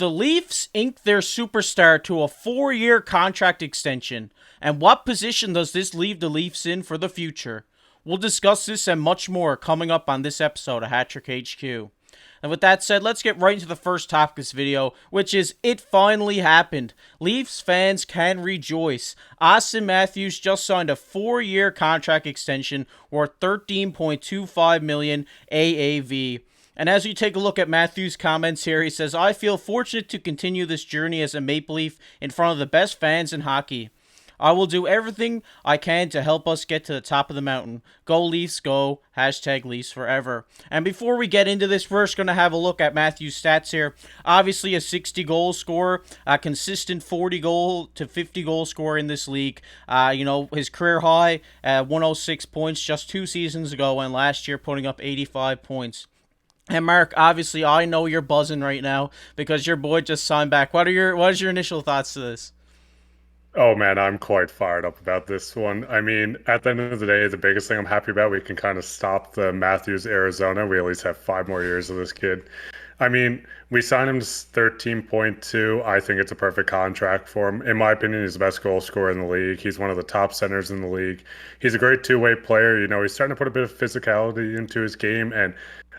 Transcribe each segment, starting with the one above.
The Leafs inked their superstar to a 4-year contract extension. And what position does this leave the Leafs in for the future? We'll discuss this and much more coming up on this episode of Hattrick HQ. And with that said, let's get right into the first topic of this video, which is it finally happened. Leafs fans can rejoice. Auston Matthews just signed a 4-year contract extension worth $13.25 million AAV. And as we take a look at Matthews' comments here, he says, "I feel fortunate to continue this journey as a Maple Leaf in front of the best fans in hockey. I will do everything I can to help us get to the top of the mountain. Go Leafs, go. Hashtag Leafs forever." And before we get into this, we're just going to have a look at Matthews' stats here. Obviously a 60-goal scorer, a consistent 40-goal to 50-goal scorer in this league. His career high, 106 points just 2 seasons ago, and last year putting up 85 points. And Mark, obviously I know you're buzzing right now because your boy just signed back. What is your initial thoughts to this? Oh man, I'm quite fired up about this one. I mean, at the end of the day, the biggest thing I'm happy about, we can kind of stop the Matthews Arizona. We at least have 5 more years of this kid. I mean, we signed him to 13.2. I think it's a perfect contract for him. In my opinion, he's the best goal scorer in the league. He's one of the top centers in the league. He's a great two-way player. He's starting to put a bit of physicality into his game, and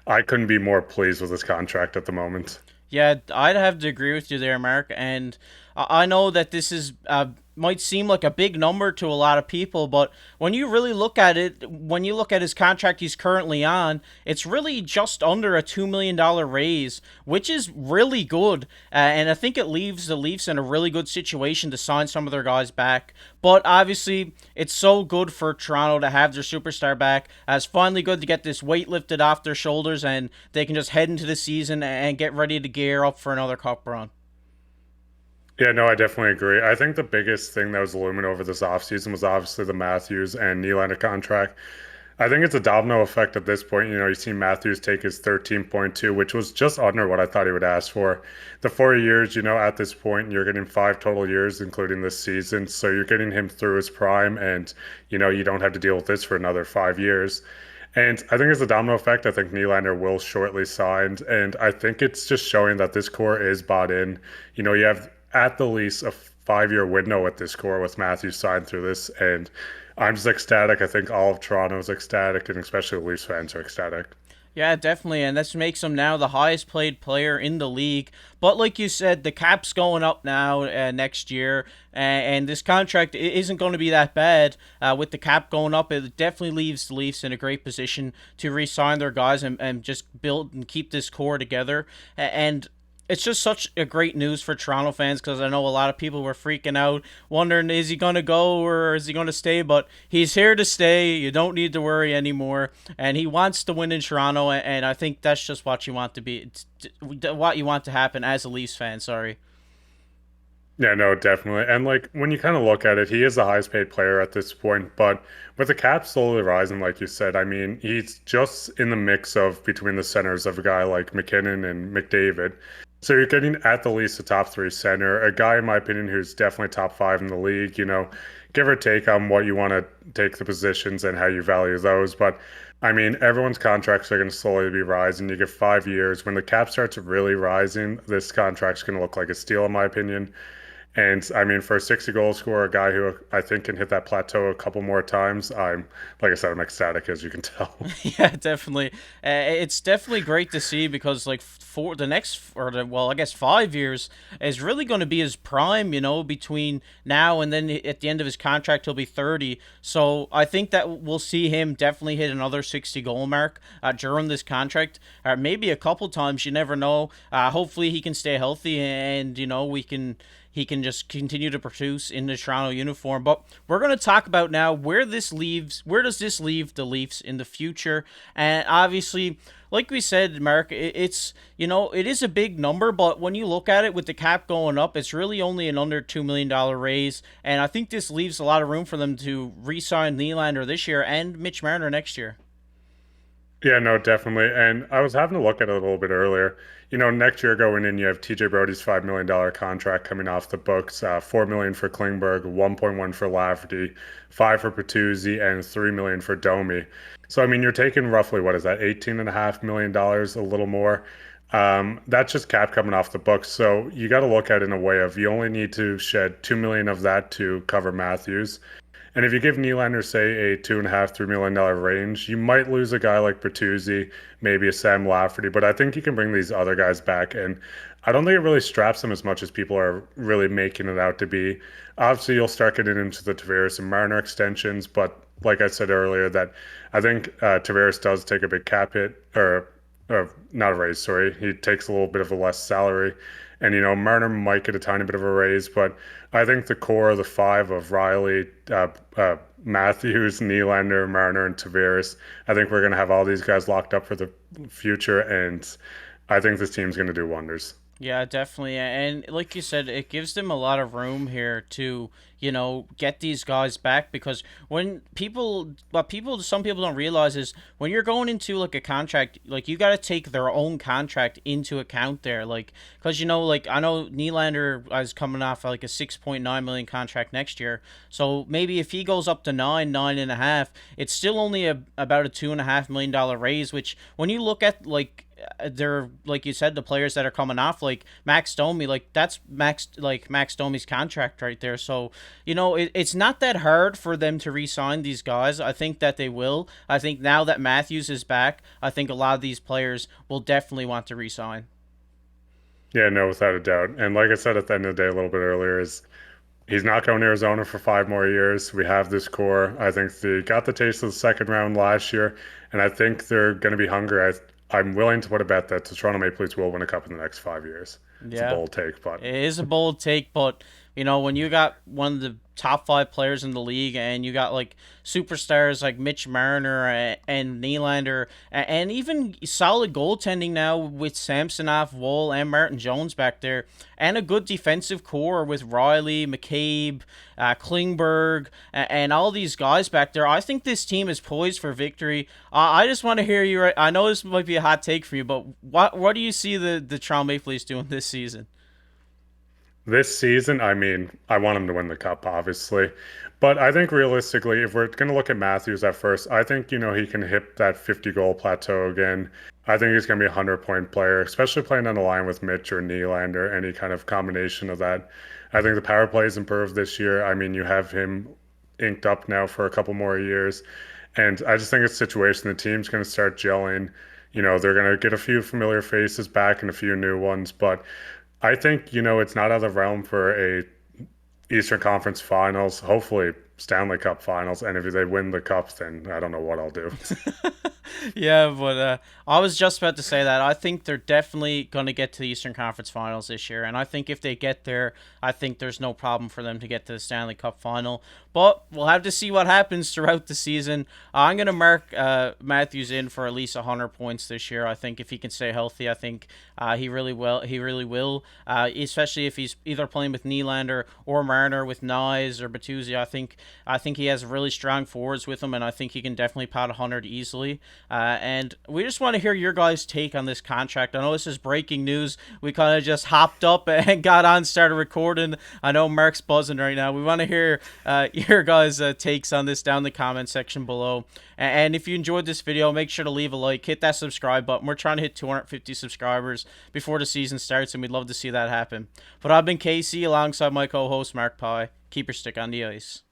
I couldn't be more pleased with his contract at the moment. Yeah, I'd have to agree with you there, Mark. And I know that this is might seem like a big number to a lot of people, but when you really look at it, when you look at his contract he's currently on, it's really just under a $2 million raise, which is really good. And I think it leaves the Leafs in a really good situation to sign some of their guys back. But obviously, it's so good for Toronto to have their superstar back. It's finally good to get this weight lifted off their shoulders, and they can just head into the season and get ready to gear up for another cup run. Yeah, no, I definitely agree. I think the biggest thing that was looming over this offseason was obviously the Matthews and Nylander contract. I think it's a domino effect at this point. You see Matthews take his 13.2, which was just under what I thought he would ask for. The 4 years, at this point, you're getting 5 total years, including this season. So you're getting him through his prime, and, you don't have to deal with this for another 5 years. And I think it's a domino effect. I think Nylander will shortly sign. And I think it's just showing that this core is bought in. You have at the least a 5-year window at this core with Matthews signed through this. And I'm just ecstatic. I think all of Toronto is ecstatic, and especially the Leafs fans are ecstatic. Yeah, definitely, and this makes him now the highest paid player in the league. But like you said, the cap's going up now next year, and this contract isn't going to be that bad. With the cap going up, it definitely leaves the Leafs in a great position to re-sign their guys and just build and keep this core together. And it's just such a great news for Toronto fans because I know a lot of people were freaking out, wondering is he going to go or is he going to stay? But he's here to stay. You don't need to worry anymore, and he wants to win in Toronto. And I think that's just what you want to be, what you want to happen as a Leafs fan. Sorry. Yeah, no, definitely. And like when you kind of look at it, he is the highest paid player at this point. But with the cap slowly rising, like you said, I mean, he's just in the mix of between the centers of a guy like McKinnon and McDavid. So you're getting at the least a top three center, a guy, in my opinion, who's definitely top five in the league, give or take on what you want to take the positions and how you value those. But I mean, everyone's contracts are going to slowly be rising. You get 5 years. When the cap starts really rising, this contract's going to look like a steal, in my opinion. And I mean, for a 60 goal scorer, a guy who I think can hit that plateau a couple more times, like I said, I'm ecstatic, as you can tell. Yeah, definitely. It's definitely great to see because like for the next well, I guess 5 years is really going to be his prime. Between now and then at the end of his contract, he'll be 30. So I think that we'll see him definitely hit another 60 goal mark during this contract, or maybe a couple times. You never know. Hopefully he can stay healthy, and he can just continue to produce in the Toronto uniform. But we're going to talk about now where does this leave the Leafs in the future? And obviously, like we said, Mark, it is a big number, but when you look at it with the cap going up, it's really only an under $2 million raise. And I think this leaves a lot of room for them to re-sign Nylander this year and Mitch Marner next year. Yeah, no, definitely. And I was having to look at it a little bit earlier. Next year going in, you have TJ Brody's $5 million contract coming off the books, 4 million for Klingberg, 1.1 for Lafferty, 5 for Patuzzi, and 3 million for Domi. So I mean, you're taking roughly what is that, $18.5 million, a little more. That's just cap coming off the books. So you got to look at it in a way of you only need to shed 2 million of that to cover Matthews. And if you give Nylander, say, a $2.5, $3 million range, you might lose a guy like Bertuzzi, maybe a Sam Lafferty, but I think you can bring these other guys back. And I don't think it really straps them as much as people are really making it out to be. Obviously, you'll start getting into the Tavares and Marner extensions, but like I said earlier, that I think Tavares does take a big cap hit, or not a raise, sorry. He takes a little bit of a less salary. And, Marner might get a tiny bit of a raise, but I think the core of the five of Riley, Matthews, Nylander, Marner, and Tavares, I think we're going to have all these guys locked up for the future. And I think this team's going to do wonders. Yeah, definitely. And like you said, it gives them a lot of room here to, get these guys back because some people don't realize is when you're going into like a contract, like you got to take their own contract into account there. Like, because, like I know Nylander is coming off like a 6.9 million contract next year. So maybe if he goes up to 9.5, it's still only about a $2.5 million raise, which when you look at they're like you said, the players that are coming off like Max Domi, like that's Max Domi's contract right there. So it's not that hard for them to re-sign these guys. I think that they will. I think now that Matthews is back, I think a lot of these players will definitely want to re-sign. Yeah, no, without a doubt. And like I said at the end of the day a little bit earlier, is he's not going to Arizona for 5 more years. We have this core. I think they got the taste of the second round last year, and I think they're going to be hungry. I'm willing to put a bet that the Toronto Maple Leafs will win a cup in the next 5 years. It's a Yeah, bold take, but it is a bold take, but when you got one of the top five players in the league and you got like superstars like Mitch Marner and Nylander and even solid goaltending now with Samsonov, Woll, and Martin Jones back there, and a good defensive core with Riley, McCabe, Klingberg, and all these guys back there, I think this team is poised for victory. I just want to hear you. I know this might be a hot take for you, but what do you see the Toronto Maple Leafs doing this season? this season, I mean, I want him to win the cup, obviously. But I think realistically, if we're going to look at Matthews at first, I think, he can hit that 50 goal plateau again. I think he's going to be a 100-point player, especially playing on the line with Mitch or Nylander, any kind of combination of that. I think the power play has improved this year. I mean, you have him inked up now for a couple more years. And I just think it's a situation the team's going to start gelling. They're going to get a few familiar faces back and a few new ones. But I think, it's not out of the realm for a Eastern Conference Finals, hopefully Stanley Cup Finals. And if they win the cup, then I don't know what I'll do. Yeah, but I was just about to say that. I think they're definitely going to get to the Eastern Conference Finals this year. And I think if they get there, I think there's no problem for them to get to the Stanley Cup Final. But we'll have to see what happens throughout the season. I'm going to mark Matthews in for at least 100 points this year. I think if he can stay healthy, I think he really will. He really will, especially if he's either playing with Nylander or Marner with Nyes or Bertuzzi. I think he has really strong forwards with him, and I think he can definitely pot 100 easily. And we just want to hear your guys' take on this contract. I know this is breaking news. We kind of just hopped up and got on, started recording. I know Mark's buzzing right now. We want to hear your guys' takes on this down in the comment section below. And if you enjoyed this video, make sure to leave a like, hit that subscribe button. We're trying to hit 250 subscribers before the season starts, and we'd love to see that happen. But I've been Casey alongside my co-host Mark Pye. Keep your stick on the ice.